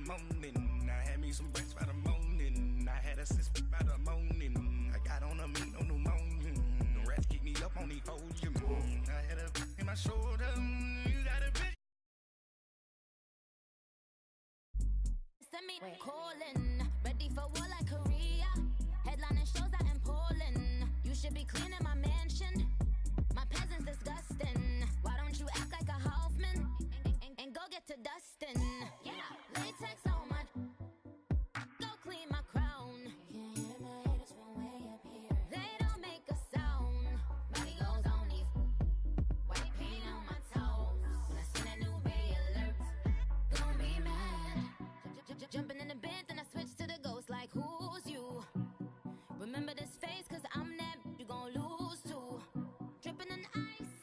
morning. I had me some breakfast by the morning. I had a sis by the morning. I got on a meat, no pneumonia. The rats keep me up on the podium. I had a in my shoulder. You got a bitch. Send me calling, ready for war like Korea. Headlining shows out in Poland. You should be cleaning my mansion. My peasants disgusting. Why don't you act like a Hoffman and go get to dustin'? Yeah, latex on my. Go clean my crown. You can hear my haters from way up here. They don't make a sound. Money goes on these white paint on my toes. When I send a new ray alert, don't be mad. Jumping in the bed, then I switch to the ghost like who's you? Remember this face, cause I'm that you gon' lose too. Dripping in ice,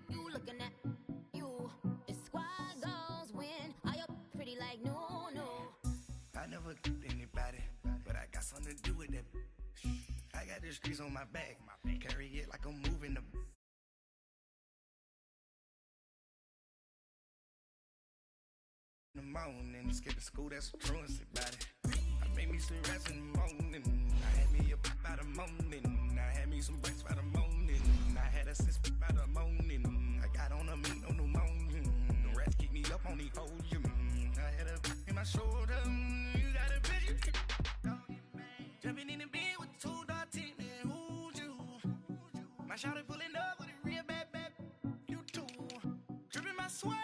you looking at you. The squad goes win. Are you pretty like no? I never did anybody, but I got something to do with that. I got the streets on my back, carry it like I'm moving the morning, skipping school, that's a truancy body. I made me some rest in the morning. I had me up by the morning. I had me some breakfast by the morning. I had a sis by the morning. I got on a meat, no pneumonia. The rats keep me up on the podium. I had a in my shoulder. You got a bitch. Jumping in the bed with 2 dots in there. Who's you? My shawty pulling up with a real bad. You too. Dripping my swag.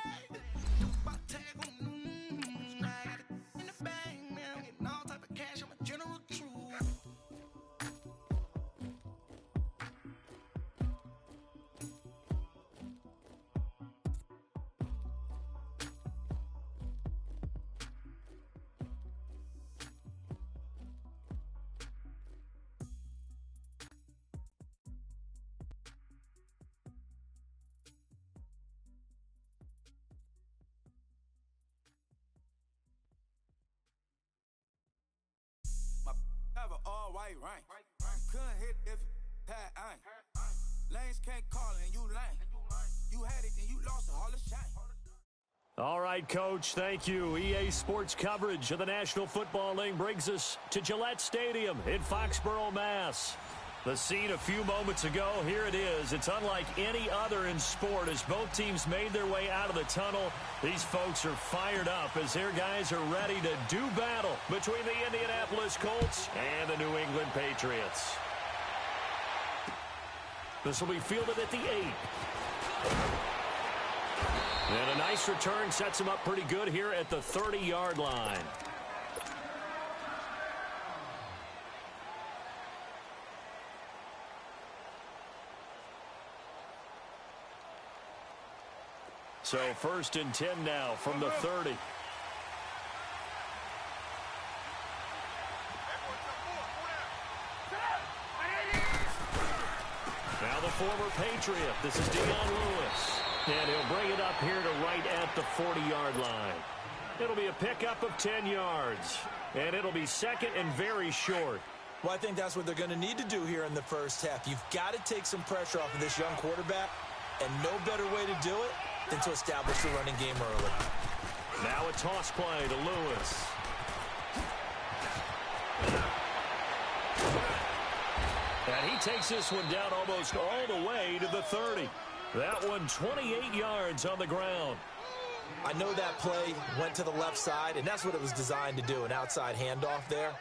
Have an all-white rank. Couldn't hit if it had ain't. Lanes can't call and you lame. You had it and you lost it, all the shame. All right, Coach, thank you. EA Sports coverage of the National Football League brings us to Gillette Stadium in Foxborough, Mass. The scene a few moments ago, here it is. It's unlike any other in sport as both teams made their way out of the tunnel. These folks are fired up as their guys are ready to do battle between the Indianapolis Colts and the New England Patriots. This will be fielded at the 8. And a nice return sets him up pretty good here at the 30-yard line. So 1st and 10 now from the 30. Now the former Patriot. This is Dion Lewis. And he'll bring it up here to right at the 40-yard line. It'll be a pickup of 10 yards. And it'll be second and very short. Well, I think that's what they're going to need to do here in the first half. You've got to take some pressure off of this young quarterback. And no better way to do it than to establish the running game early. Now a toss play to Lewis. And he takes this one down almost all the way to the 30. That one 28 yards on the ground. I know that play went to the left side, and that's what it was designed to do, an outside handoff there.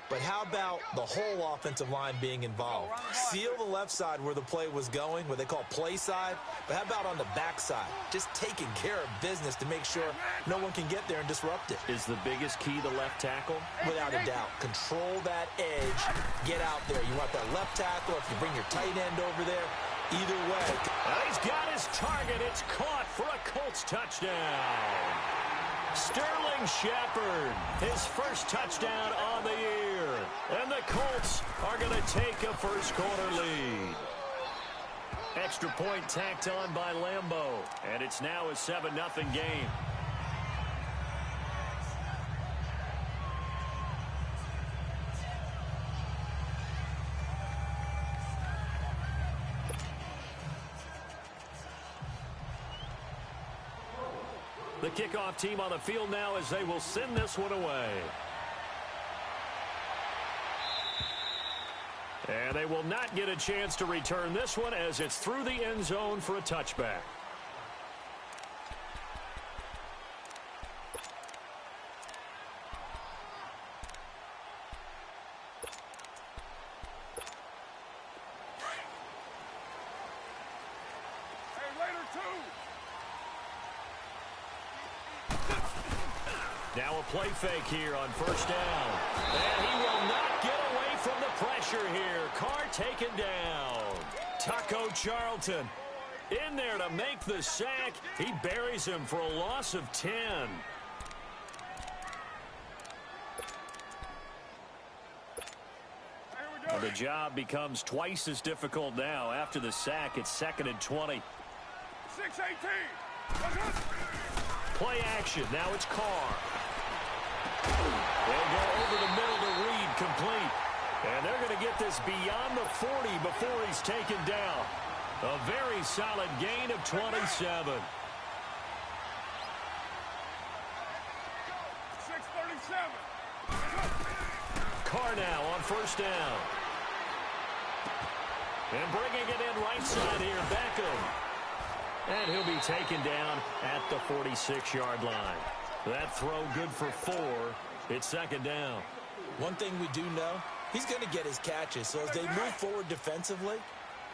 But how about the whole offensive line being involved? Seal the left side where the play was going, what they call play side. But how about on the back side? Just taking care of business to make sure no one can get there and disrupt it. Is the biggest key the left tackle? Without a doubt. Control that edge. Get out there. You want that left tackle. If you bring your tight end over there, either way. And he's got his target. It's caught for a Colts touchdown. Sterling Shepard, his first touchdown on the year. And the Colts are going to take a first-quarter lead. Extra point tacked on by Lambeau. And it's now a 7-0 game. The kickoff team on the field now as they will send this one away. And they will not get a chance to return this one as it's through the end zone for a touchback. Now a play fake here on first down. And he will not get away from the pressure here. Carr taken down. Taco Charlton in there to make the sack. He buries him for a loss of 10. Well, the job becomes twice as difficult now. After the sack, it's 2nd and 20. 6-18. Play action. Now it's Carr. They'll go over the middle to Reed, complete. And they're going to get this beyond the 40 before he's taken down. A very solid gain of 27. 6:37. Carr now on first down. And bringing it in right side here, Beckham. And he'll be taken down at the 46-yard line. That throw good for 4. It's 2nd down. One thing we do know, he's going to get his catches. So as they move forward defensively,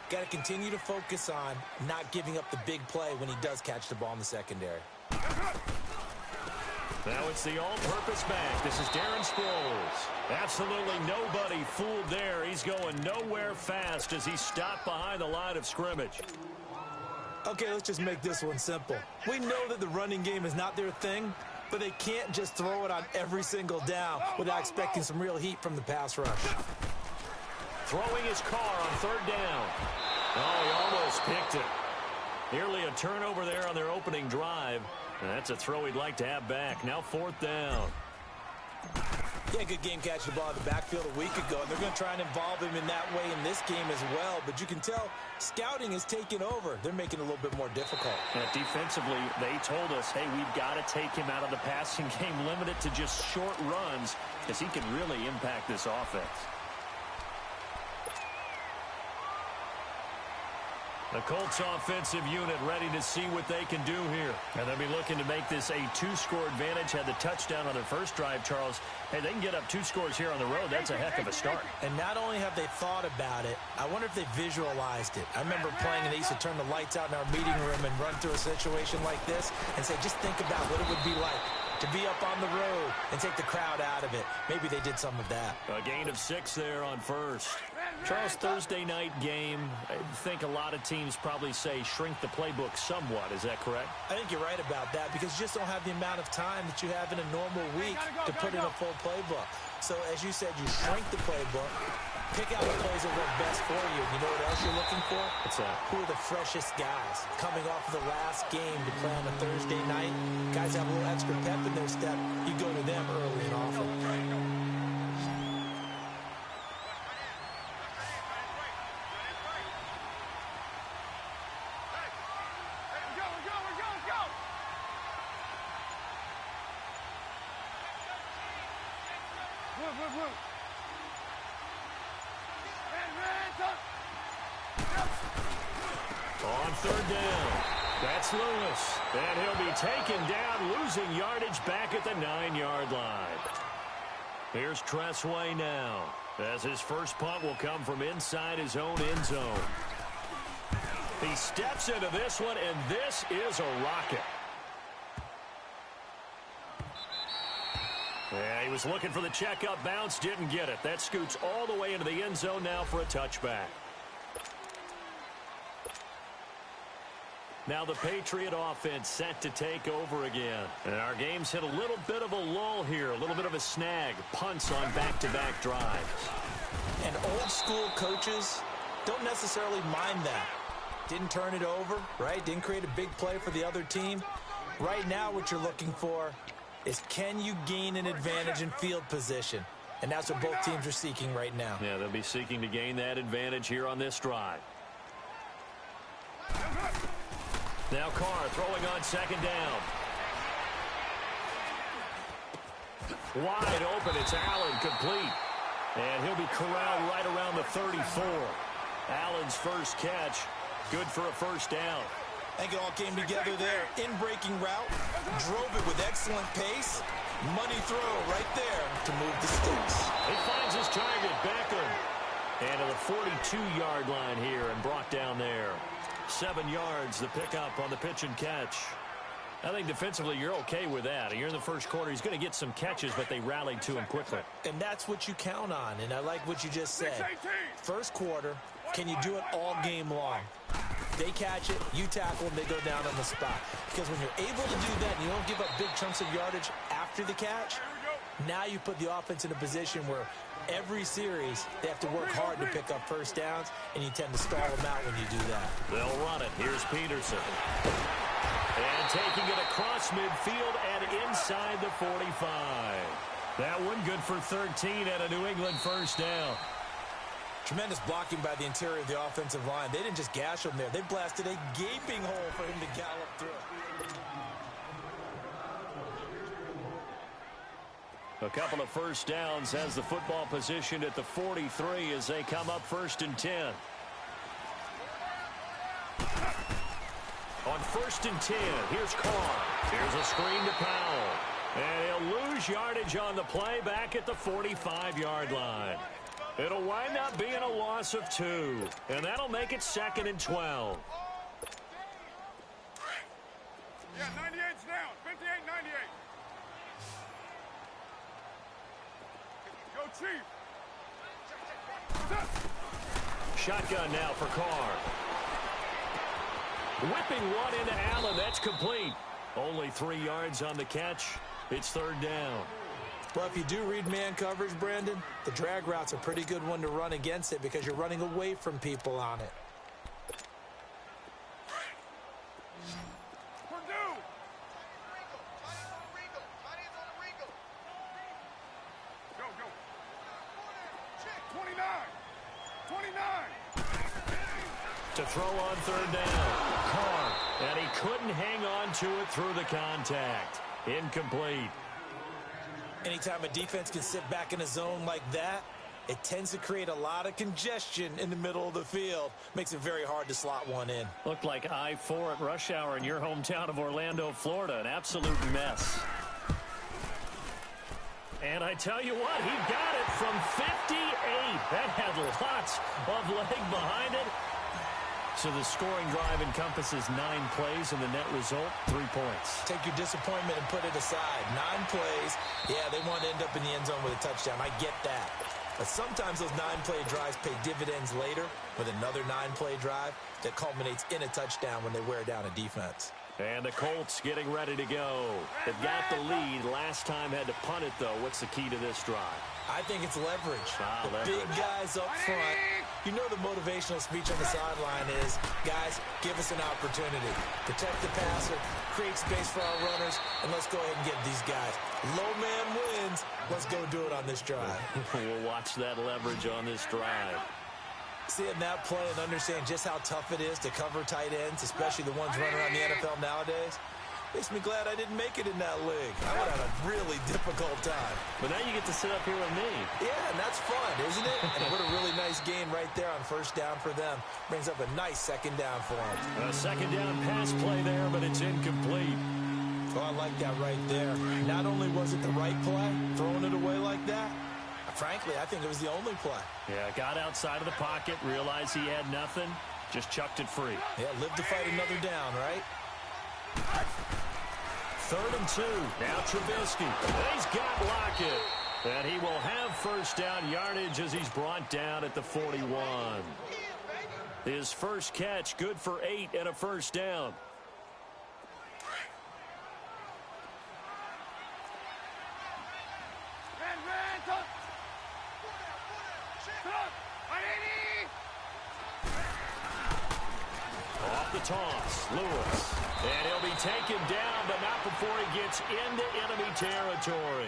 got to continue to focus on not giving up the big play when he does catch the ball in the secondary. Now it's the all-purpose back. This is Darren Sproles. Absolutely nobody fooled there. He's going nowhere fast as he's stopped behind the line of scrimmage. Okay, let's just make this one simple. We know that the running game is not their thing, but they can't just throw it on every single down without expecting some real heat from the pass rush. Throwing his Carr on 3rd down. Oh, he almost picked it. Nearly a turnover there on their opening drive. And that's a throw he'd like to have back. Now 4th down. Yeah, good game catching the ball in the backfield a week ago, and they're going to try and involve him in that way in this game as well. But you can tell scouting is taking over. They're making it a little bit more difficult. And defensively, they told us, hey, we've got to take him out of the passing game, limit it to just short runs, because he can really impact this offense. The Colts offensive unit ready to see what they can do here. And they'll be looking to make this a 2-score advantage. Had the touchdown on their first drive, Charles. Hey, they can get up 2 scores here on the road. That's a heck of a start. And not only have they thought about it, I wonder if they visualized it. I remember playing and they used to turn the lights out in our meeting room and run through a situation like this and say, just think about what it would be like to be up on the road and take the crowd out of it. Maybe they did some of that. A gain of 6 there on first. Charles, Thursday night game, I think a lot of teams probably say shrink the playbook somewhat. Is that correct? I think you're right about that because you just don't have the amount of time that you have in a normal week to put in a full playbook. So, as you said, you shrink the playbook, pick out the plays that work best for you. You know what else you're looking for? What's that? Who are the freshest guys coming off of the last game to play on a Thursday night? Guys have a little extra pep in their step. You go to them early and often. On 3rd down, that's Lewis. And he'll be taken down, losing yardage back at the 9-yard line. Here's Tressway now, as his first punt will come from inside his own end zone. He steps into this one, and this is a rocket. Yeah, he was looking for the checkup bounce, didn't get it. That scoots all the way into the end zone now for a touchback. Now the Patriot offense set to take over again. And our game's hit a little bit of a lull here, a little bit of a snag. Punts on back-to-back drives. And old-school coaches don't necessarily mind that. Didn't turn it over, right? Didn't create a big play for the other team. Right now what you're looking for is can you gain an advantage in field position? And that's what both teams are seeking right now. Yeah, they'll be seeking to gain that advantage here on this drive. Now Carr throwing on 2nd down. Wide open. It's Allen, complete. And he'll be corralled right around the 34. Allen's first catch, good for a first down. I think it all came together there. In-breaking route, drove it with excellent pace. Money throw right there to move the sticks. He finds his target, Beckham. And to the 42-yard line here and brought down there. 7 yards, the pickup on the pitch and catch. I think defensively you're okay with that. You're in the first quarter. He's going to get some catches, but they rallied to him quickly. And that's what you count on, and I like what you just said. First quarter, can you do it all game long? They catch it, you tackle them, they go down on the spot. Because when you're able to do that and you don't give up big chunks of yardage after the catch, now you put the offense in a position where every series they have to work hard to pick up first downs, and you tend to stall them out when you do that. They'll run it. Here's Peterson. And taking it across midfield and inside the 45. That one good for 13 at a New England first down. Tremendous blocking by the interior of the offensive line. They didn't just gash him there. They blasted a gaping hole for him to gallop through. A couple of first downs has the football positioned at the 43 as they come up 1st and 10. On 1st and 10, here's Carr. Here's a screen to Powell. And he'll lose yardage on the play back at the 45-yard line. It'll wind up being a loss of 2. And that'll make it 2nd and 12. Yeah, 98's down. 58, 98. Go, Chief. Shotgun now for Carr. Whipping one into Allen. That's complete. Only 3 yards on the catch. It's 3rd down. Well, if you do read man coverage, Brandon, the drag route's a pretty good one to run against it because you're running away from people on it. Go, go. 29. 29. To throw on 3rd down. Carr. And he couldn't hang on to it through the contact. Incomplete. Anytime a defense can sit back in a zone like that, it tends to create a lot of congestion in the middle of the field. Makes it very hard to slot one in. Looked like I-4 at rush hour in your hometown of Orlando, Florida. An absolute mess. And I tell you what, he got it from 58. That had lots of leg behind it. So the scoring drive encompasses 9 plays, and the net result, 3 points. Take your disappointment and put it aside. 9 plays. Yeah, they want to end up in the end zone with a touchdown. I get that. But sometimes those 9-play drives pay dividends later with another 9-play drive that culminates in a touchdown when they wear down a defense. And the Colts getting ready to go. They've got the lead. Last time had to punt it, though. What's the key to this drive? I think it's leverage. Leverage. Big guys up front. You know the motivational speech on the sideline is, guys, give us an opportunity. Protect the passer, create space for our runners, and let's go ahead and get these guys. Low man wins. Let's go do it on this drive. We'll watch that leverage on this drive. Seeing that play and understand just how tough it is to cover tight ends, especially the ones running around the NFL nowadays, makes me glad I didn't make it in that league. I would have a really difficult time. But now you get to sit up here with me. Yeah, and that's fun, isn't it? And what a really nice gain right there on 1st down for them. Brings up a nice 2nd down for them. A 2nd down pass play there, but it's incomplete. Oh, I like that right there. Not only was it the right play, throwing it away like that, frankly, I think it was the only play. Yeah, got outside of the pocket, realized he had nothing, just chucked it free. Yeah, live to fight another down, right? 3rd and 2. Now Trubisky. He's got Lockett. And he will have 1st down yardage as he's brought down at the 41. His first catch, good for 8 and a 1st down. Off the toss, Lewis. And he'll be taken down, but not before he gets into enemy territory.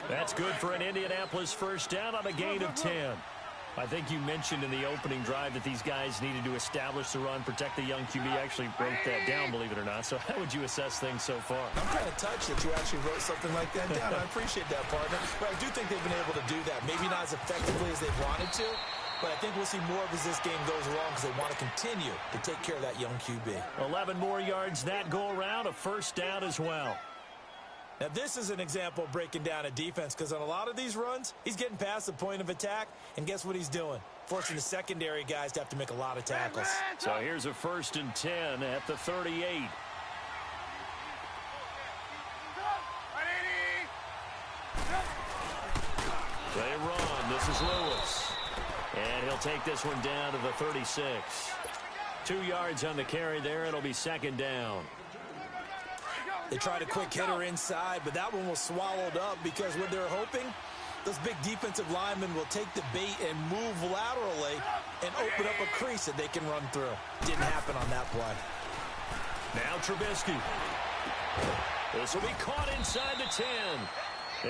That's good for an Indianapolis 1st down on a gain of 10. I think you mentioned in the opening drive that these guys needed to establish the run, protect the young QB. I actually wrote that down, believe it or not. So how would you assess things so far? I'm kind of touched that you actually wrote something like that down. I appreciate that, partner. But I do think they've been able to do that. Maybe not as effectively as they wanted to, but I think we'll see more of as this game goes along because they want to continue to take care of that young QB. 11 more yards that go around, a first down as well. Now, this is an example of breaking down a defense because on a lot of these runs, he's getting past the point of attack, and guess what he's doing? Forcing the secondary guys to have to make a lot of tackles. So here's a 1st and 10 at the 38. They run. This is Lewis. And he'll take this one down to the 36. 2 yards on the carry there. It'll be 2nd down. They tried a quick hitter inside, but that one was swallowed up because what they're hoping, those big defensive linemen will take the bait and move laterally and open up a crease that they can run through. Didn't happen on that play. Now Trubisky. This will be caught inside the 10.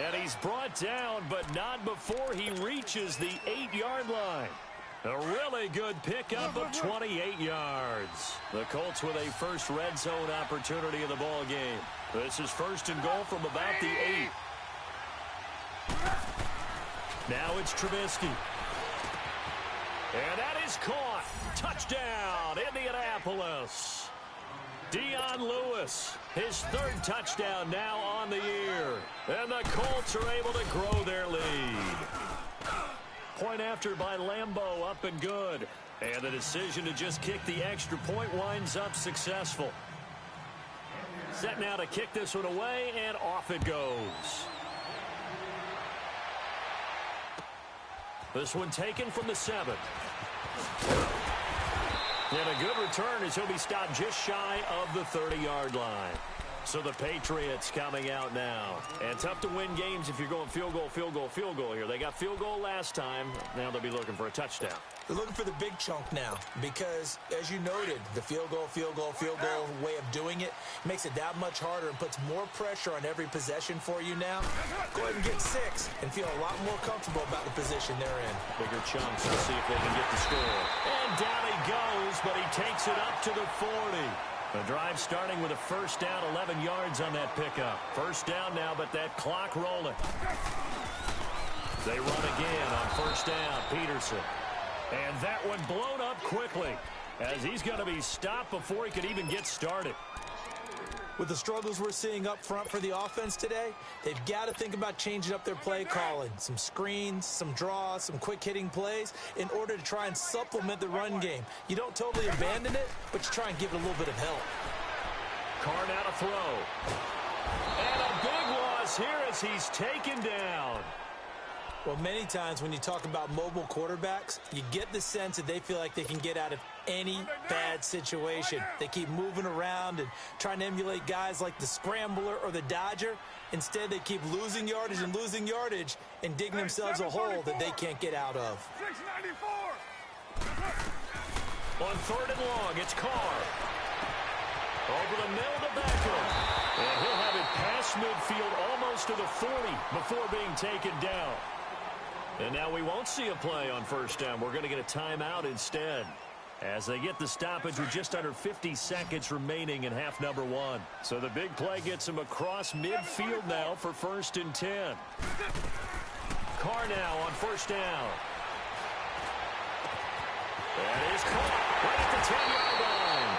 And he's brought down, but not before he reaches the 8-yard line. A really good pickup of 28 yards. The Colts with a first red zone opportunity in the ball game. This is 1st and goal from about the 8. Now it's Trubisky. And that is caught. Touchdown, Indianapolis. Dion Lewis, his 3rd touchdown now on the year. And the Colts are able to grow their lead. Point after by Lambeau, up and good. And the decision to just kick the extra point winds up successful. Set now to kick this one away, and off it goes. This one taken from the 7. And a good return as he'll be stopped just shy of the 30-yard line. So the Patriots coming out now. And tough to win games if you're going field goal, field goal, field goal here. They got field goal last time. Now they'll be looking for a touchdown. They're looking for the big chunk now because, as you noted, the field goal way of doing it makes it that much harder and puts more pressure on every possession for you now. Go ahead and get 6 and feel a lot more comfortable about the position they're in. Bigger chunks. We'll see if they can get the score. And down he goes, but he takes it up to the 40. The drive starting with a first down, 11 yards on that pickup. First down now, but that clock rolling. They run again on first down, Peterson. And that one blown up quickly as he's going to be stopped before he could even get started. With the struggles we're seeing up front for the offense today, they've got to think about changing up their play calling. Some screens, some draws, some quick-hitting plays in order to try and supplement the run game. You don't totally abandon it, but you try and give it a little bit of help. Carr now to throw. And a big loss here as he's taken down. Well, many times when you talk about mobile quarterbacks, you get the sense that they feel like they can get out of any bad situation. They keep moving around and trying to emulate guys like the Scrambler or the Dodger. Instead, they keep losing yardage and digging themselves a hole that they can't get out of. 694. On 3rd and long, it's Carr. Over the middle to Beckham. And he'll have it past midfield almost to the 40 before being taken down. And now we won't see a play on first down. We're going to get a timeout instead as they get the stoppage with just under 50 seconds remaining in half number 1. So the big play gets him across midfield now for 1st and 10. Carr now on first down. That is caught right at the 10-yard line.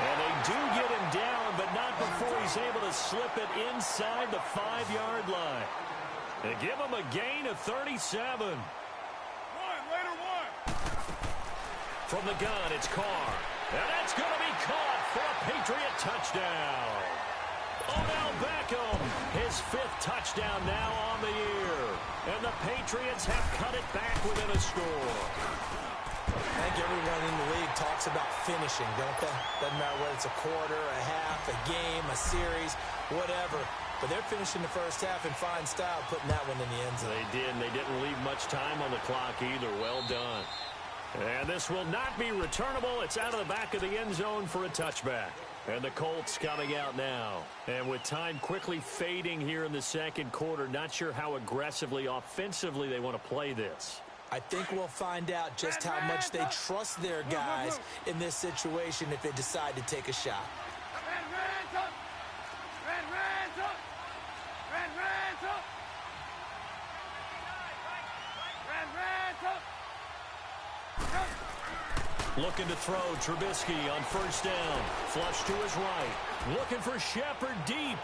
And they do get him down, but not before he's able to slip it inside the 5-yard line. They give him a gain of 37. From the gun, it's Carr. And that's going to be caught for a Patriot touchdown. Odell Beckham, his 5th touchdown now on the year. And the Patriots have cut it back within a score. I think everyone in the league talks about finishing, don't they? Doesn't matter whether it's a quarter, a half, a game, a series, whatever. But they're finishing the first half in fine style, putting that one in the end zone. They did, and they didn't leave much time on the clock either. Well done. And this will not be returnable. It's out of the back of the end zone for a touchback. And the Colts coming out now. And with time quickly fading here in the second quarter, not sure how aggressively, offensively they want to play this. I think we'll find out just how much they trust their guys in this situation if they decide to take a shot. Looking to throw, Trubisky on first down. Flush to his right. Looking for Shepard deep.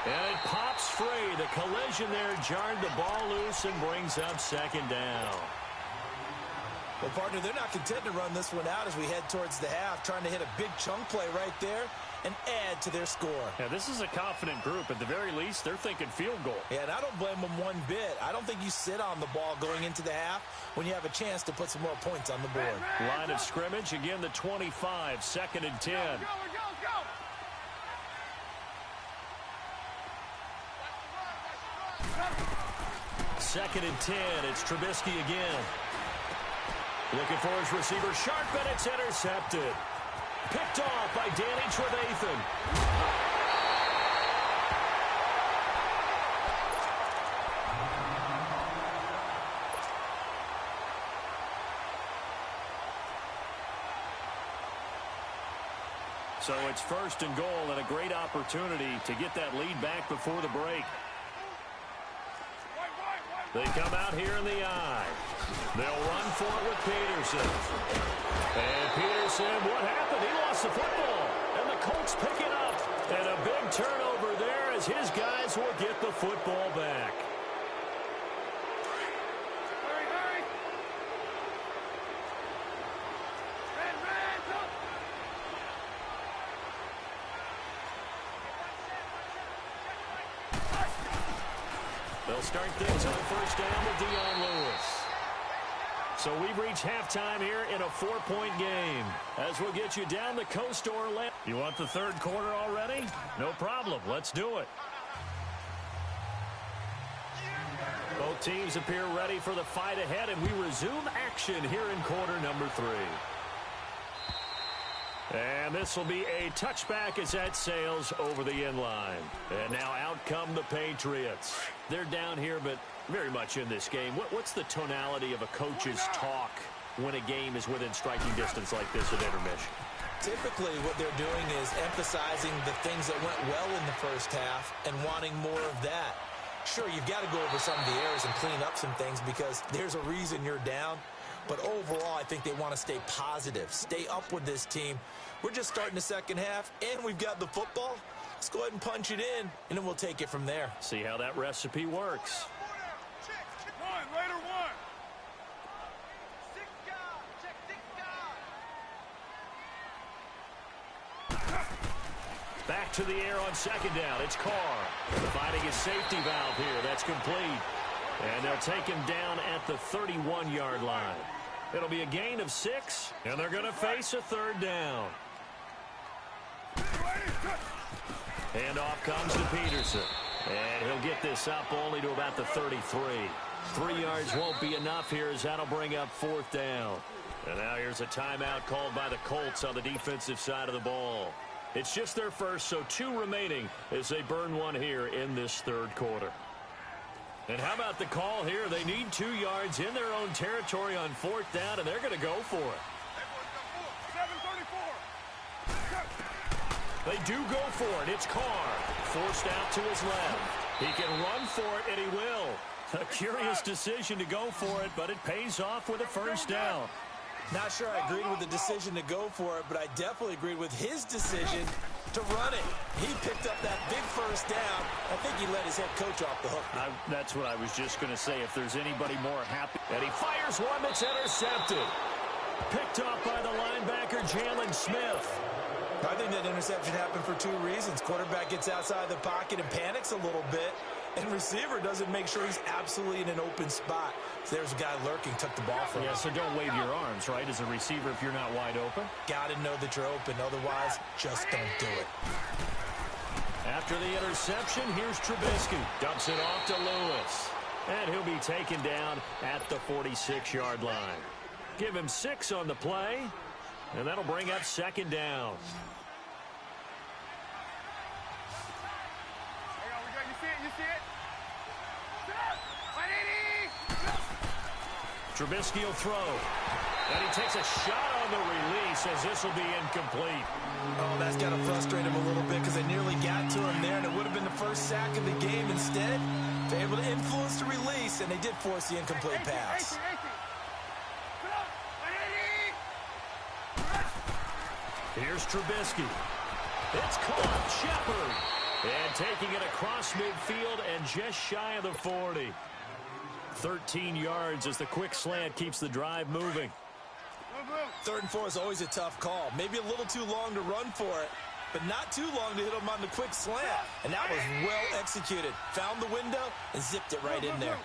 And it pops free. The collision there jarred the ball loose and brings up second down. Well, partner, they're not content to run this one out as we head towards the half, trying to hit a big chunk play right there and add to their score. Yeah, this is a confident group. At the very least, they're thinking field goal. Yeah, and I don't blame them one bit. I don't think you sit on the ball going into the half when you have a chance to put some more points on the board. Line of scrimmage, again the 25, second and 10. Go. Second and 10, it's Trubisky again. Looking for his receiver, sharp, and it's intercepted. Picked off by Danny Trevathan. So it's first and goal and a great opportunity to get that lead back before the break. They come out here in the eye. They'll run for it with Peterson. And Peterson, what happened? He lost the football. And the Colts pick it up. And a big turnover there as his guys will get the football back. Hurry. They'll start things on first down with Dion Lewis. So we've reached halftime here in a 4-point game. As we'll get you down the coast to Orlando. You want the third quarter already? No problem. Let's do it. Both teams appear ready for the fight ahead, and we resume action here in quarter number 3. And this will be a touchback as that sails over the end line. And now out come the Patriots. They're down here, but very much in this game. What's the tonality of a coach's talk when a game is within striking distance like this at intermission? Typically, what they're doing is emphasizing the things that went well in the first half and wanting more of that. Sure, you've got to go over some of the errors and clean up some things because there's a reason you're down. But overall, I think they want to stay positive, stay up with this team. We're just starting the second half, and we've got the football. Let's go ahead and punch it in, and then we'll take it from there. See how that recipe works. Later one. Back to the air on second down. It's Carr finding his safety valve here. That's complete. And they'll take him down at the 31-yard line. It'll be a gain of 6, and they're going to face a third down. Handoff comes to Peterson. And he'll get this up only to about the 33. 3 yards won't be enough here as that'll bring up fourth down. And now here's a timeout called by the Colts on the defensive side of the ball. It's just their first, so 2 remaining as they burn one here in this third quarter. And how about the call here? They need 2 yards in their own territory on fourth down, and they're going to go for it. 7:34. They do go for it. It's Carr. Forced out to his left. He can run for it, and he will. A curious decision to go for it, but it pays off with a first down. Not sure I agreed with the decision to go for it, but I definitely agreed with his decision to run it. He picked up that big first down. I think he let his head coach off the hook. That's what I was just going to say. If there's anybody more happy. And he fires one that's intercepted. Picked off by the linebacker, Jalen Smith. I think that interception happened for 2 reasons. Quarterback gets outside the pocket and panics a little bit. And receiver doesn't make sure he's absolutely in an open spot. So there's a guy lurking, took the ball from him. Yeah, so don't wave your arms, right, as a receiver if you're not wide open. Got to know that you're open. Otherwise, just don't do it. After the interception, here's Trubisky. Dumps it off to Lewis. And he'll be taken down at the 46-yard line. Give him 6 on the play, and that'll bring up second down. You see it? Trubisky will throw. And he takes a shot on the release as this will be incomplete. Oh, that's got to frustrate him a little bit because they nearly got to him there, and it would have been the first sack of the game. Instead, they're able to influence the release, and they did force the incomplete pass. Here's Trubisky. It's caught. Shepard. And taking it across midfield and just shy of the 40. 13 yards as the quick slant keeps the drive moving. 3rd and 4 is always a tough call. Maybe a little too long to run for it, but not too long to hit him on the quick slant. And that was well executed. Found the window and zipped it right in there.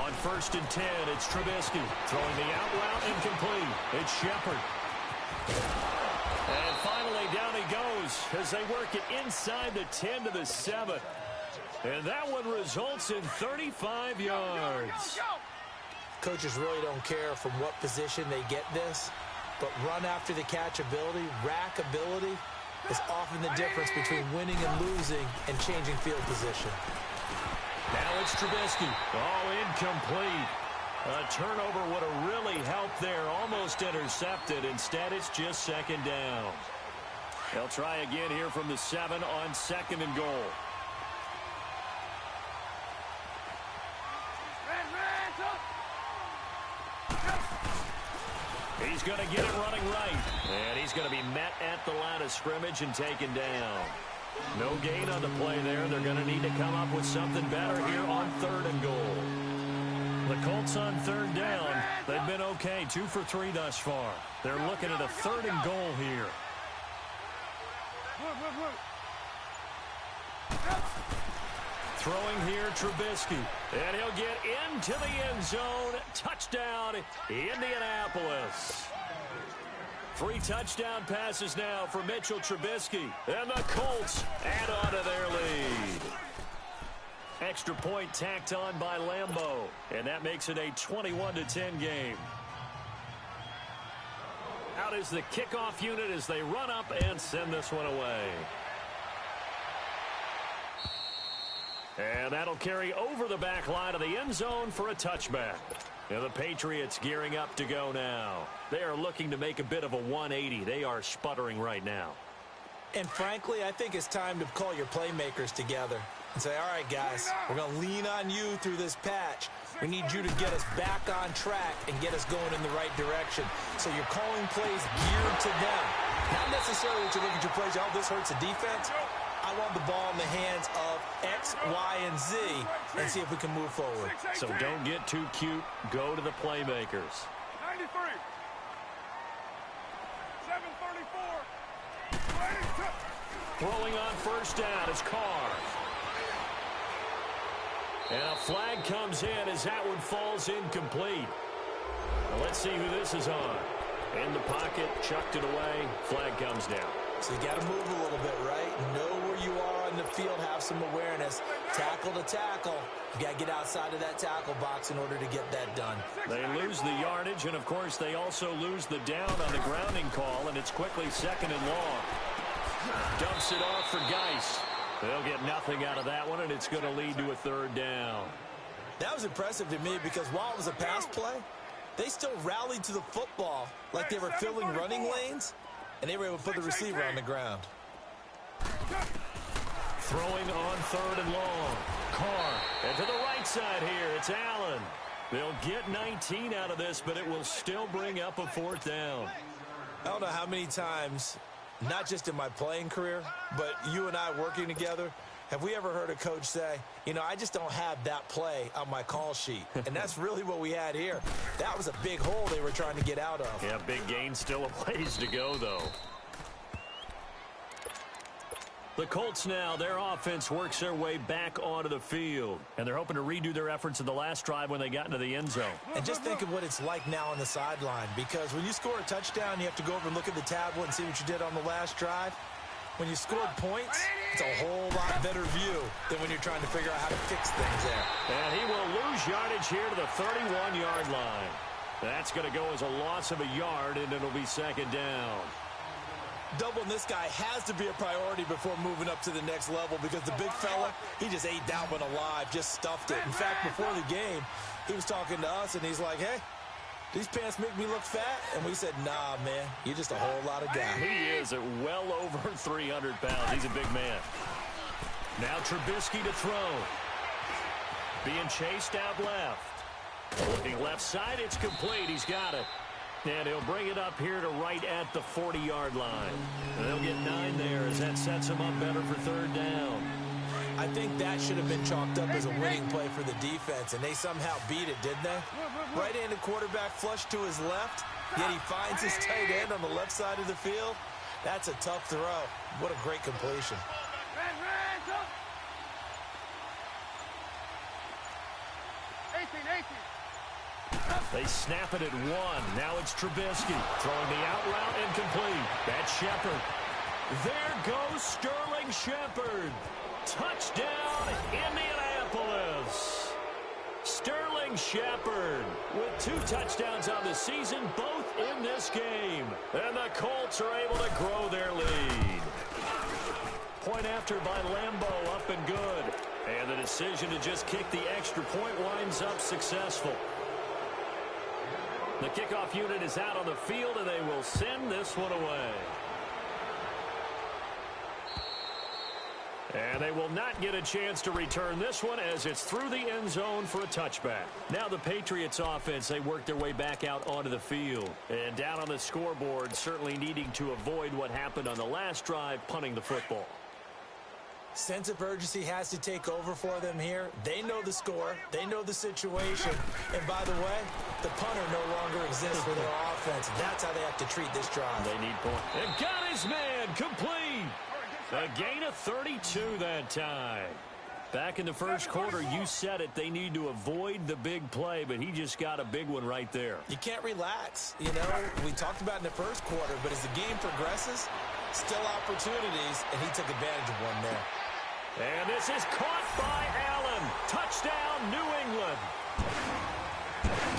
On 1st and 10, it's Trubisky. Throwing the out route incomplete. It's Shepard. And finally, down he goes as they work it inside the 10 to the 7. And that one results in 35 yards. Coaches really don't care from what position they get this, but run after the catch ability, rack ability, is often the difference between winning and losing and changing field position. Now it's Trubisky. Oh, incomplete. A turnover would have really helped there. Almost intercepted. Instead, it's just 2nd down. They'll try again here from the 7 on 2nd and goal. He's going to get it running right. And he's going to be met at the line of scrimmage and taken down. No gain on the play there. They're going to need to come up with something better here on 3rd and goal. The Colts on 3rd down. They've been okay. 2 for 3 thus far. They're looking at a 3rd and goal here. Throwing here, Trubisky. And he'll get into the end zone. Touchdown, Indianapolis. 3 touchdown passes now for Mitchell Trubisky. And the Colts add on to their lead. Extra point tacked on by Lambeau. And that makes it a 21-10 game. Out is the kickoff unit as they run up and send this one away. And that'll carry over the back line of the end zone for a touchback. And the Patriots gearing up to go now. They are looking to make a bit of a 180. They are sputtering right now. And frankly, I think it's time to call your playmakers together and say, all right, guys, we're going to lean on you through this patch. We need you to get us back on track and get us going in the right direction. So you're calling plays geared to them. Not necessarily that you look at your plays, oh, this hurts the defense. I want the ball in the hands of X, Y, and Z and see if we can move forward. So don't get too cute. Go to the playmakers. 93. 734. Throwing on 1st down is Carr. And a flag comes in as that one falls incomplete. Well, let's see who this is on. In the pocket, chucked it away. Flag comes down. So you got to move a little bit, right? Know where you are on the field, have some awareness. Tackle to tackle. You got to get outside of that tackle box in order to get that done. They lose the yardage, and of course they also lose the down on the grounding call, and it's quickly 2nd and long. Dumps it off for Geis. They'll get nothing out of that one, and it's going to lead to a 3rd down. That was impressive to me because while it was a pass play, they still rallied to the football like they were filling running lanes, and they were able to put the receiver on the ground. Throwing on 3rd and long. Carr. And to the right side here, it's Allen. They'll get 19 out of this, but it will still bring up a 4th down. I don't know how many times, not just in my playing career, but you and I working together, have we ever heard a coach say, you know, I just don't have that play on my call sheet. And that's really what we had here. That was a big hole they were trying to get out of. Yeah, big gain, still a ways to go, though. The Colts now, their offense works their way back onto the field. And they're hoping to redo their efforts in the last drive when they got into the end zone. And just think of what it's like now on the sideline. Because when you score a touchdown, you have to go over and look at the tablet and see what you did on the last drive. When you scored points, it's a whole lot better view than when you're trying to figure out how to fix things there. And he will lose yardage here to the 31-yard line. That's going to go as a loss of a yard, and it'll be 2nd down. Doubling this guy has to be a priority before moving up to the next level because the big fella, he just ate that one alive, just stuffed it. In fact, before the game, he was talking to us, and he's like, hey, these pants make me look fat? And we said, nah, man, you're just a whole lot of guy. He is at well over 300 pounds. He's a big man. Now Trubisky to throw. Being chased out left. Looking left side, it's complete. He's got it. And he'll bring it up here to right at the 40-yard line. And they'll get 9 there as that sets him up better for third down. I think that should have been chalked up as a winning play for the defense, and they somehow beat it, didn't they? Right-handed quarterback flushed to his left, yet he finds his tight end on the left side of the field. That's a tough throw. What a great completion. They snap it at 1. Now it's Trubisky throwing the out route incomplete. That's Shepard. There goes Sterling Shepard. Touchdown, Indianapolis. Sterling Shepard with 2 touchdowns on the season, both in this game. And the Colts are able to grow their lead. Point after by Lambeau, up and good. And the decision to just kick the extra point winds up successful. The kickoff unit is out on the field, and they will send this one away. And they will not get a chance to return this one as it's through the end zone for a touchback. Now the Patriots offense, they work their way back out onto the field. And down on the scoreboard, certainly needing to avoid what happened on the last drive, punting the football. Sense of urgency has to take over for them here. They know the score. They know the situation. And by the way, the punter no longer exists for their offense. That's how they have to treat this drive. They need points. And got his man complete. A gain of 32 that time. Back in the first quarter, you said it. They need to avoid the big play, but he just got a big one right there. You can't relax. You know, we talked about in the first quarter, but as the game progresses, still opportunities, and he took advantage of one there. And this is caught by Allen. Touchdown, New England.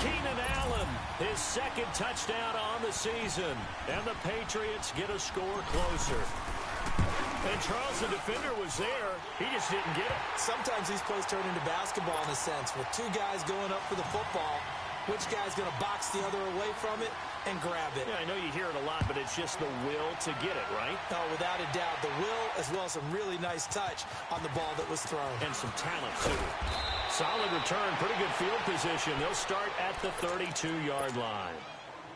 Keenan Allen, his second touchdown on the season. And the Patriots get a score closer. And Charles, the defender, was there. He just didn't get it. Sometimes these plays turn into basketball in a sense. With 2 guys going up for the football, which guy's going to box the other away from it and grab it? Yeah, I know you hear it a lot, but it's just the will to get it, right? Oh, without a doubt. The will, as well as some really nice touch on the ball that was thrown. And some talent, too. Solid return, pretty good field position. They'll start at the 32-yard line.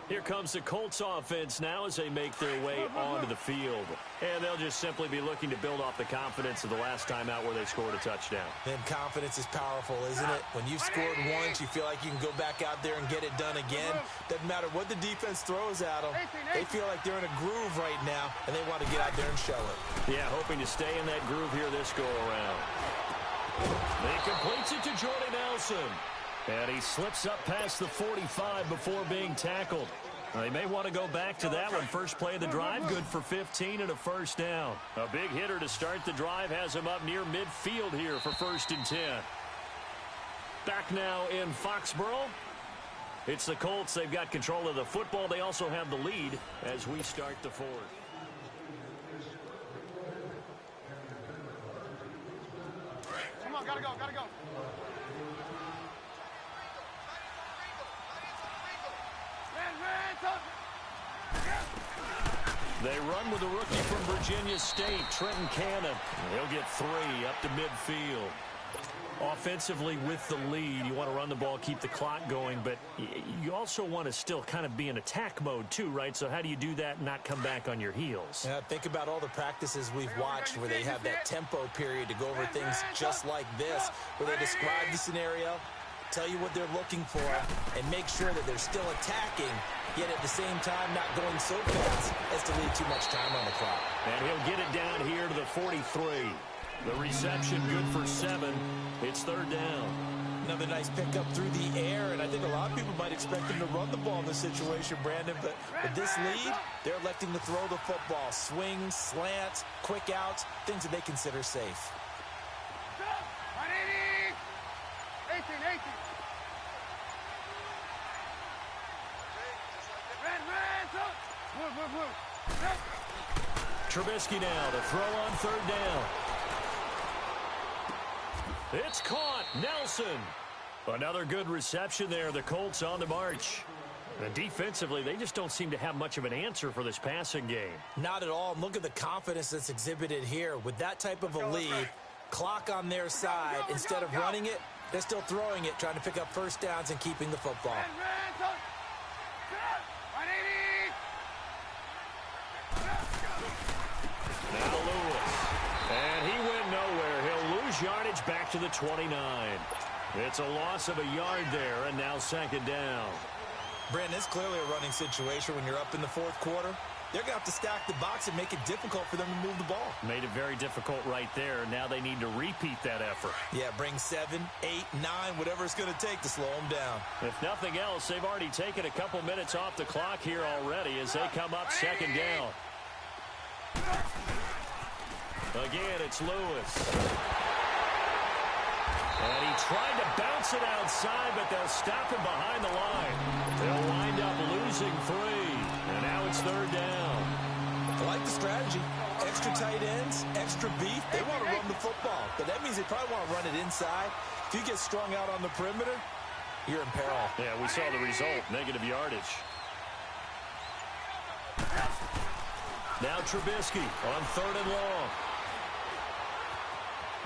Here comes the Colts offense now as they make their way onto the field. And they'll just simply be looking to build off the confidence of the last time out where they scored a touchdown. And confidence is powerful, isn't it? When you've scored once, you feel like you can go back out there and get it done again. Doesn't matter what the defense throws at them. They feel like they're in a groove right now, and they want to get out there and show it. Yeah, hoping to stay in that groove here this go-around. He completes it to Jordy Nelson. And he slips up past the 45 before being tackled. They may want to go back to that one. First play of the drive, good for 15 and a first down. A big hitter to start the drive has him up near midfield here for 1st and 10. Back now in Foxborough. It's the Colts. They've got control of the football. They also have the lead as we start the 4th. Come on, gotta go, gotta go. They run with a rookie from Virginia State, Trenton Cannon. He'll get 3 up to midfield. Offensively with the lead, you want to run the ball, keep the clock going, but you also want to still kind of be in attack mode too, right? So how do you do that and not come back on your heels? Yeah, think about all the practices we've watched where they have that tempo period to go over things just like this, where they describe the scenario, tell you what they're looking for, and make sure that they're still attacking, yet at the same time not going so fast as to leave too much time on the clock. And he'll get it down here to the 43. The reception good for 7. It's 3rd down. Another nice pickup through the air, and I think a lot of people might expect them to run the ball in this situation, Brandon, but with this lead, they're electing to throw the football. Swings, slants, quick outs, things that they consider safe. 18. Red, move. Trubisky now to throw on third down. It's caught. Nelson. Another good reception there. The Colts on the march. And defensively, they just don't seem to have much of an answer for this passing game. Not at all. And look at the confidence that's exhibited here. With that type of a lead, clock on their side, instead of running it, they're still throwing it, trying to pick up first downs and keeping the football. Now Lewis. And he went nowhere. He'll lose yardage back to the 29. It's a loss of a yard there, and now second down. Brandon, it's clearly a running situation when you're up in the fourth quarter. They're going to have to stack the box and make it difficult for them to move the ball. Made it very difficult right there. Now they need to repeat that effort. Yeah, bring 7, 8, 9, whatever it's going to take to slow them down. If nothing else, they've already taken a couple minutes off the clock here already as they come up second down. Again, it's Lewis. And he tried to bounce it outside, but they'll stop him behind the line. They'll wind up losing 3. And now it's third down. I like the strategy. Extra tight ends, extra beef. They want to run the football, but that means they probably want to run it inside. If you get strung out on the perimeter, you're in peril. Yeah, we saw the result, negative yardage. Now Trubisky on third and long.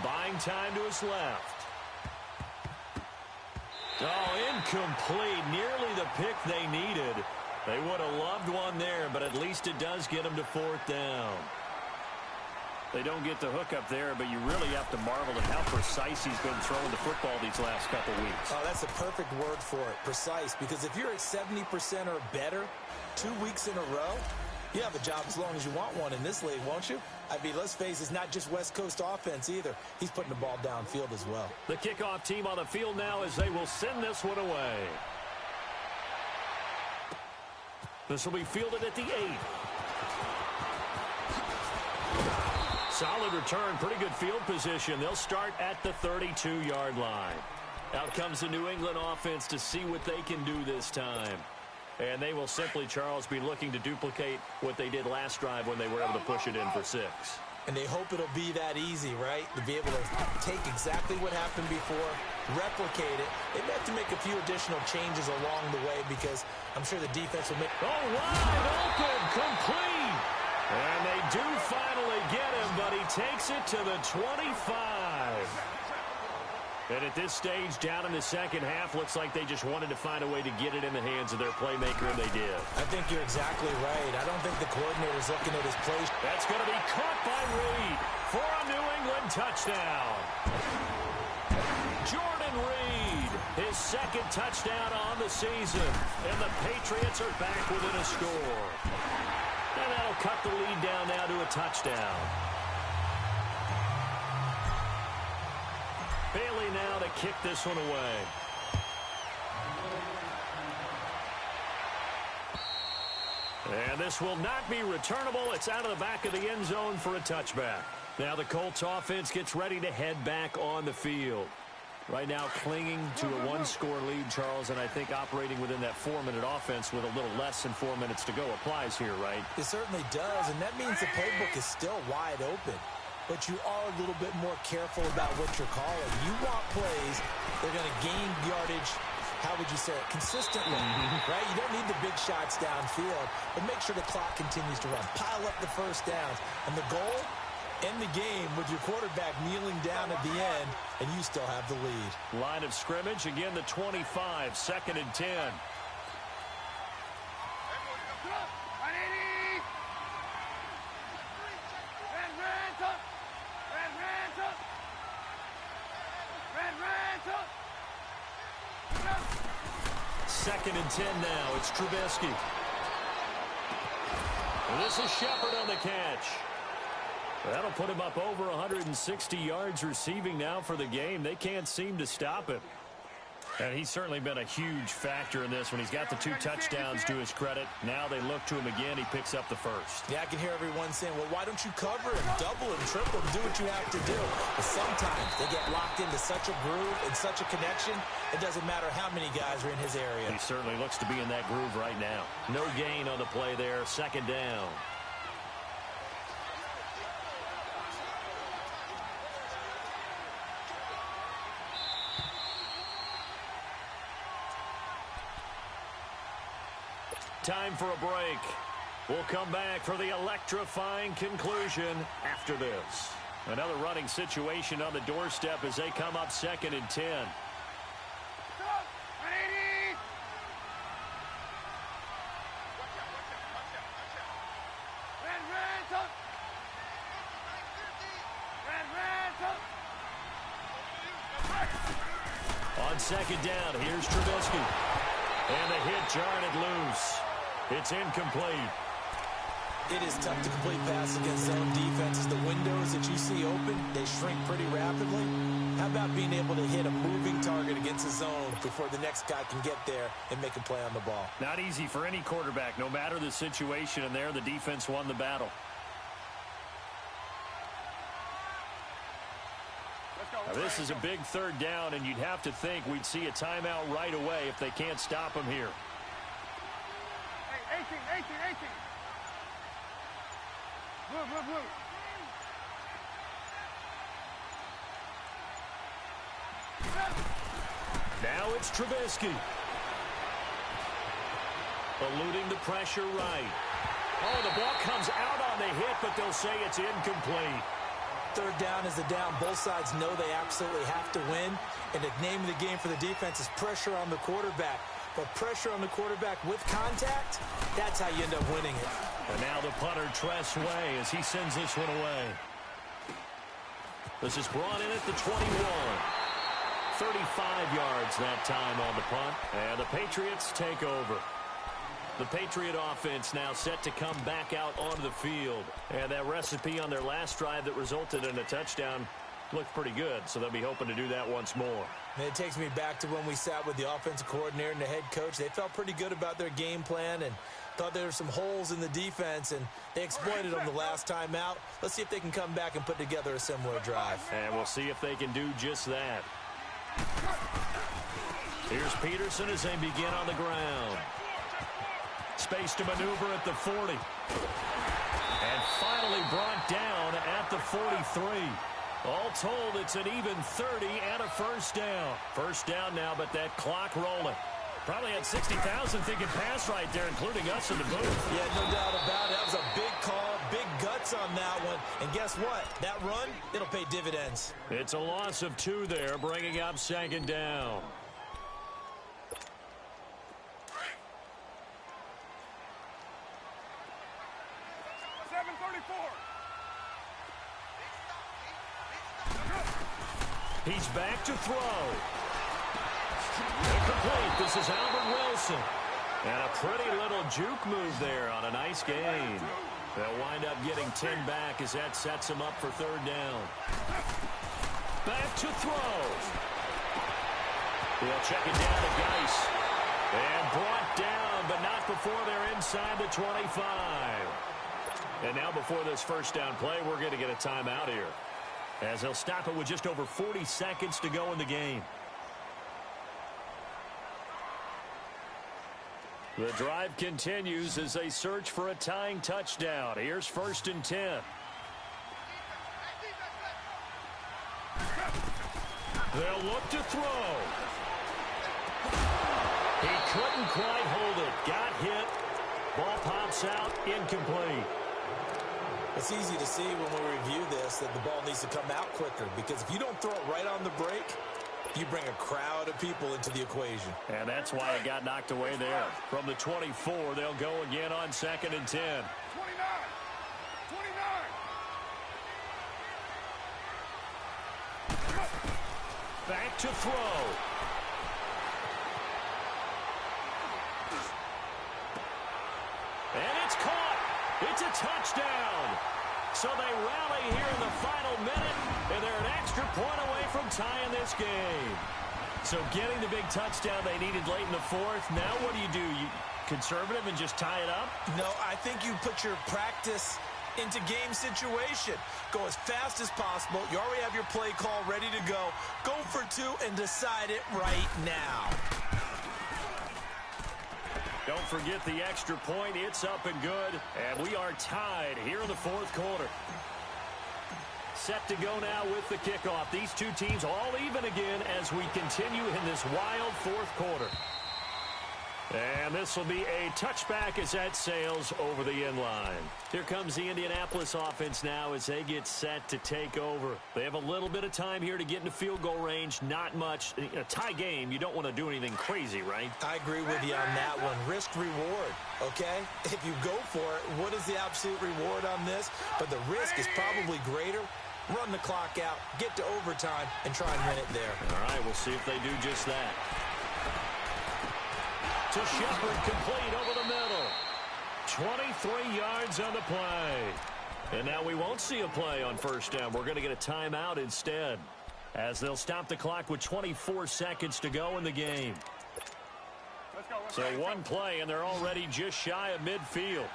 Buying time to his left. Oh, incomplete. Nearly the pick they needed. They would have loved one there, but at least it does get them to fourth down. They don't get the hook up there, but you really have to marvel at how precise he's been throwing the football these last couple weeks. Oh, that's a perfect word for it, precise, because if you're at 70% or better 2 weeks in a row, you have a job as long as you want one in this league, won't you? I mean, let's face it, it's not just West Coast offense either. He's putting the ball downfield as well. The kickoff team on the field now as they will send this one away. This will be fielded at the 8. Solid return, pretty good field position. They'll start at the 32-yard line. Out comes the New England offense to see what they can do this time. And they will simply, Charles, be looking to duplicate what they did last drive when they were able to push it in for 6. And they hope it'll be that easy, right? To be able to take exactly what happened before, replicate it. They may have to make a few additional changes along the way because I'm sure the defense will make... Oh, wide open, complete. And they do finally get him, but he takes it to the 25. And at this stage, down in the second half, looks like they just wanted to find a way to get it in the hands of their playmaker, and they did. I think you're exactly right. I don't think the coordinator's looking at his play. That's going to be caught by Reed for a New England touchdown. Jordan Reed, his second touchdown on the season. And the Patriots are back within a score. And that'll cut the lead down now to a touchdown. Bailey now to kick this one away. And this will not be returnable. It's out of the back of the end zone for a touchback. Now the Colts offense gets ready to head back on the field. Right now clinging to a one-score lead, Charles, and I think operating within that 4-minute offense with a little less than 4 minutes to go applies here, right? It certainly does, and that means the playbook is still wide open. But you are a little bit more careful about what you're calling. You want plays that are going to gain yardage, how would you say it, consistently, right? You don't need the big shots downfield, but make sure the clock continues to run. Pile up the first downs. And the goal, end the game with your quarterback kneeling down at the end, and you still have the lead. Line of scrimmage, again the 25, 2nd and 10. Second and 10 now. It's Trubisky. And this is Shepard on the catch. That'll put him up over 160 yards receiving now for the game. They can't seem to stop him. And he's certainly been a huge factor in this when he's got the 2 touchdowns to his credit. Now they look to him again. He picks up the first. Yeah, I can hear everyone saying, well, why don't you cover him, double him, triple him, do what you have to do. But sometimes they get locked into such a groove and such a connection, it doesn't matter how many guys are in his area. He certainly looks to be in that groove right now. No gain on the play there. 2nd down. time for a break. We'll come back for the electrifying conclusion after this. Another running situation on the doorstep as they come up 2nd and 10. On 2nd down, here's Trubisky. And the hit jarred it loose. It's incomplete. It is tough to complete pass against zone defenses. The windows that you see open, they shrink pretty rapidly. How about being able to hit a moving target against a zone before the next guy can get there and make a play on the ball? Not easy for any quarterback, no matter the situation, and there the defense won the battle. Now, this is a big 3rd down, and you'd have to think we'd see a timeout right away if they can't stop him here. Hey, 18. Blue. Now it's Trubisky. Eluding the pressure right. Oh, the ball comes out on the hit, but they'll say it's incomplete. 3rd down is the down. Both sides know they absolutely have to win. And the name of the game for the defense is pressure on the quarterback. But pressure on the quarterback with contact, that's how you end up winning it. And now the punter, Tress Way, as he sends this one away. This is brought in at the 21. 35 yards that time on the punt. And the Patriots take over. The Patriot offense now set to come back out onto the field. And that recipe on their last drive that resulted in a touchdown looked pretty good, so they'll be hoping to do that once more. And it takes me back to when we sat with the offensive coordinator and the head coach. They felt pretty good about their game plan and thought there were some holes in the defense, and they exploited them the last time out. Let's see if they can come back and put together a similar drive. And we'll see if they can do just that. Here's Peterson as they begin on the ground. Space to maneuver at the 40. And finally brought down at the 43. All told, it's an even 30 and a 1st down. 1st down now, but that clock rolling. Probably had 60,000 thinking pass right there, including us in the booth. Yeah, no doubt about it. That was a big call, big guts on that one. And guess what? That run, it'll pay dividends. It's a loss of 2 there, bringing up 2nd down. He's back to throw. Incomplete. This is Albert Wilson. And a pretty little juke move there on a nice gain. They'll wind up getting 10 back as that sets them up for 3rd down. Back to throw. They'll check it down to Geis. And brought down, but not before they're inside the 25. And now before this 1st down play, we're going to get a timeout here, as they'll stop it with just over 40 seconds to go in the game. The drive continues as they search for a tying touchdown. Here's 1st and 10. They'll look to throw. He couldn't quite hold it. Got hit. Ball pops out. Incomplete. It's easy to see when we review this that the ball needs to come out quicker, because if you don't throw it right on the break, you bring a crowd of people into the equation. And that's why it got knocked away there. From the 24, they'll go again on 2nd and 10. 29. Back to throw. And it's caught. It's a touchdown. So they rally here in the final minute, and they're an extra point away from tying this game. So getting the big touchdown they needed late in the 4th. Now what do? You conservative and just tie it up? No, I think you put your practice into game situation. Go as fast as possible. You already have your play call ready to go. Go for 2 and decide it right now. Don't forget the extra point. It's up and good. And we are tied here in the 4th quarter. Set to go now with the kickoff. These two teams all even again as we continue in this wild 4th quarter. And this will be a touchback as that sails over the end line. Here comes the Indianapolis offense now as they get set to take over. They have a little bit of time here to get into field goal range. Not much. In a tie game, you don't want to do anything crazy, right? I agree with you on that one. Risk reward, okay? If you go for it, what is the absolute reward on this? But the risk is probably greater. Run the clock out, get to overtime, and try and win it there. All right, we'll see if they do just that. To Shepard, complete over the middle. 23 yards on the play. And now we won't see a play on first down. We're going to get a timeout instead, as they'll stop the clock with 24 seconds to go in the game. So one play, and they're already just shy of midfield.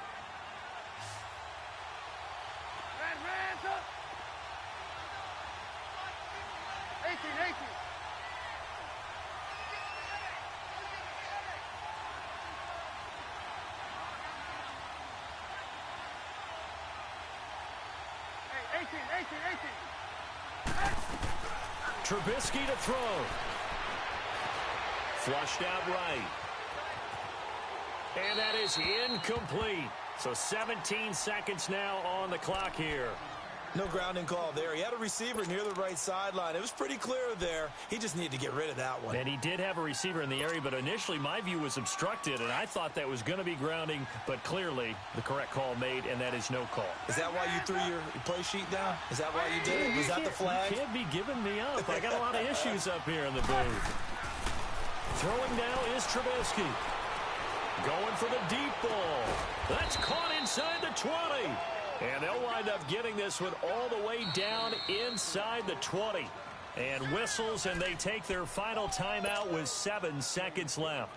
Trubisky to throw. Flushed out right. And that is incomplete. So 17 seconds now on the clock here. No grounding call there. He had a receiver near the right sideline. It was pretty clear there. He just needed to get rid of that one. And he did have a receiver in the area, but initially my view was obstructed, and I thought that was going to be grounding, but clearly the correct call made, and that is no call. Is that why you threw your play sheet down? Is that why you did it? Was that the flag? You can't be giving me up. I got a lot of issues up here in the booth. Throwing now is Trubisky. Going for the deep ball. That's caught inside the 20. And they'll wind up getting this one all the way down inside the 20. And whistles, and they take their final timeout with 7 seconds left.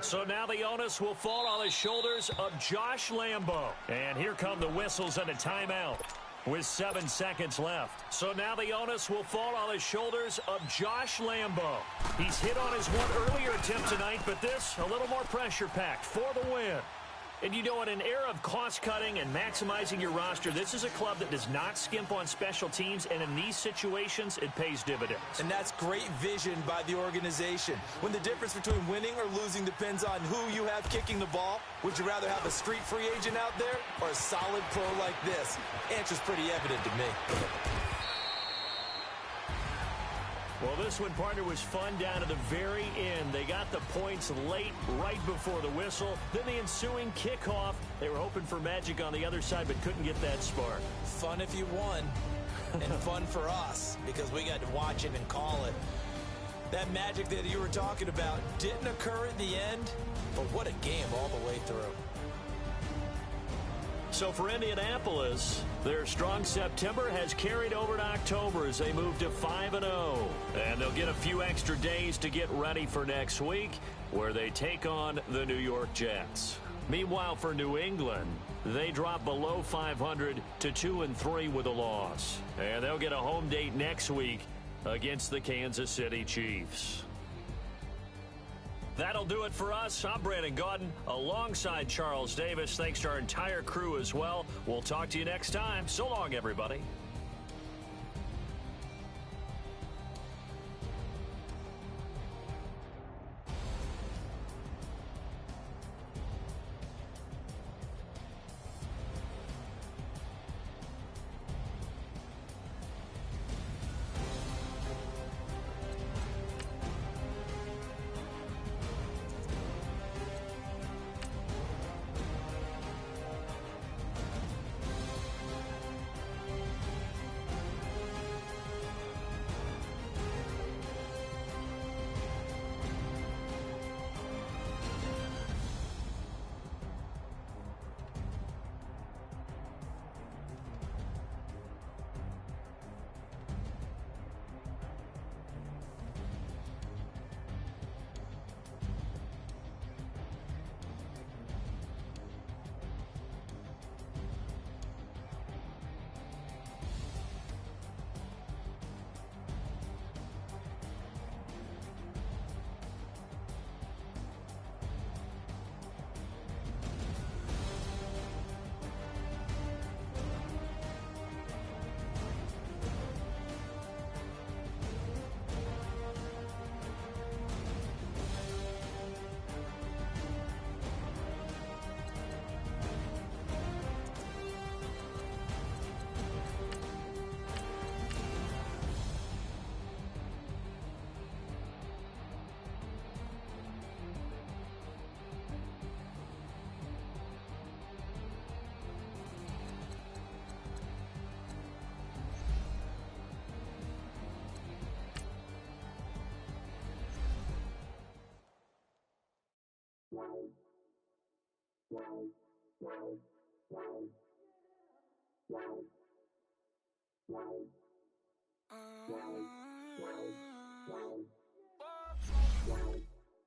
So now the onus will fall on the shoulders of Josh Lambo. And here come the whistles and a timeout with 7 seconds left. So now the onus will fall on the shoulders of Josh Lambo. He's hit on his one earlier attempt tonight, but this a little more pressure-packed for the win. And you know, in an era of cost-cutting and maximizing your roster, this is a club that does not skimp on special teams, and in these situations, it pays dividends. And that's great vision by the organization. When the difference between winning or losing depends on who you have kicking the ball, would you rather have a street free agent out there or a solid pro like this? Answer's pretty evident to me. Well, this one, partner, was fun down to the very end. They got the points late, right before the whistle. Then the ensuing kickoff. They were hoping for magic on the other side, but couldn't get that spark. Fun if you won, and fun for us, because we got to watch it and call it. That magic that you were talking about didn't occur at the end, but what a game all the way through. So for Indianapolis, their strong September has carried over to October as they move to 5-0. And they'll get a few extra days to get ready for next week, where they take on the New York Jets. Meanwhile, for New England, they drop below 500 to 2-3 with a loss. And they'll get a home date next week against the Kansas City Chiefs. That'll do it for us. I'm Brandon Gaudin alongside Charles Davis. Thanks to our entire crew as well. We'll talk to you next time. So long, everybody.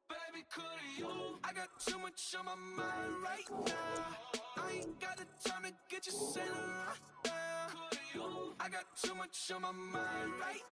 Baby, could you? I got too much on my mind right now. I ain't got the time to get you sailing right now. I got too much on my mind right